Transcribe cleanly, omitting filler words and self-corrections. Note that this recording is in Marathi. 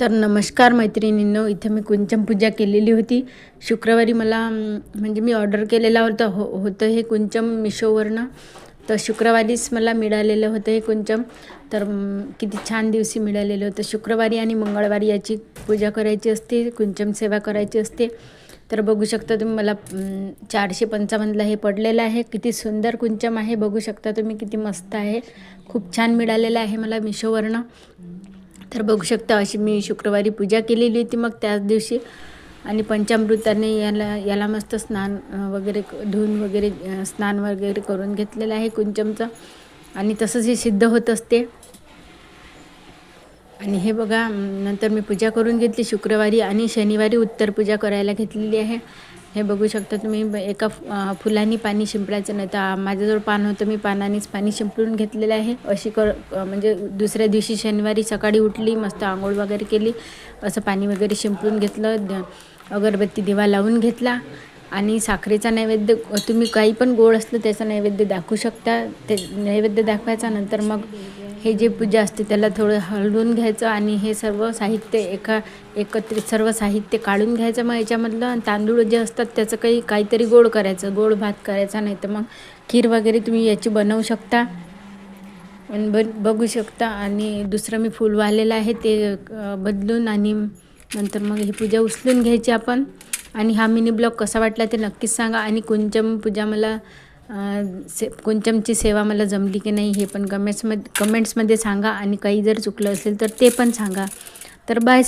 तर नमस्कार मैत्रिणींनो, इथे मी कुंचम पूजा केलेली होती. शुक्रवारी मला म्हणजे मी ऑर्डर केलेला होतं हे कुंचम मिशोवरनं. तर शुक्रवारीच मला मिळालेलं होतं हे कुंचम. तर किती छान दिवशी मिळालेलं होतं. शुक्रवारी आणि मंगळवारी याची पूजा करायची असते, कुंचम सेवा करायची असते. तर बघू शकता तुम्ही, मला 455ला हे पडलेलं आहे. किती सुंदर कुंचम आहे, बघू शकता तुम्ही किती मस्त आहे. खूप छान मिळालेलं आहे मला मिशोवरनं. तर बघू शकता अशी मी शुक्रवारी पूजा केलेली होती मग त्याच दिवशी. आणि पंचामृताने याला मस्त स्नान वगैरे धुवून वगैरे स्नान वगैरे करून घेतलेलं आहे कुंचमचं. आणि तसंच हे सिद्ध होत असते. आणि हे बघा, नंतर मी पूजा करून घेतली शुक्रवारी आणि शनिवारी उत्तर पूजा करायला घेतलेली आहे. हे बघू शकता तुम्ही, एका फुलांनी पाणी शिंपडायचं, नाही तर माझ्याजवळ पान होतं, मी पानानेच पाणी शिंपडून घेतलेलं आहे. अशी म्हणजे दुसऱ्या दिवशी शनिवारी सकाळी उठली, मस्त आंघोळ वगैरे केली, असं पाणी वगैरे शिंपडून घेतलं, अगरबत्ती दिवा लावून घेतला. आणि साखरेचा नैवेद्य, तुम्ही काही पण गोड असलं त्याचा नैवेद्य दाखवू शकता. ते नैवेद्य दाखवायचा, नंतर मग हे जे पूजा असते त्याला थोडं हलवून घ्यायचं आणि हे सर्व साहित्य एकत्रित सर्व साहित्य काढून घ्यायचं. मग याच्यामधलं तांदूळ जे असतात त्याचं काहीतरी गोड करायचं, गोड भात करायचा, नाही तर मग खीर वगैरे तुम्ही याची बनवू शकता आणि बघू शकता. आणि दुसरं मी फूल वाहिलेलं आहे ते बदलून, आणि नंतर मग ही पूजा उचलून घ्यायची आपण. आणि हा मिनी ब्लॉग कसा वाटला ते नक्कीच सांगा. आणि कुंचम पूजा मला कुंचमची सेवा मला जमली की नाही हे पण कमेंट्समध्ये सांगा. आणि काही जर चुकलं असेल तर ते पण सांगा. तर बाय.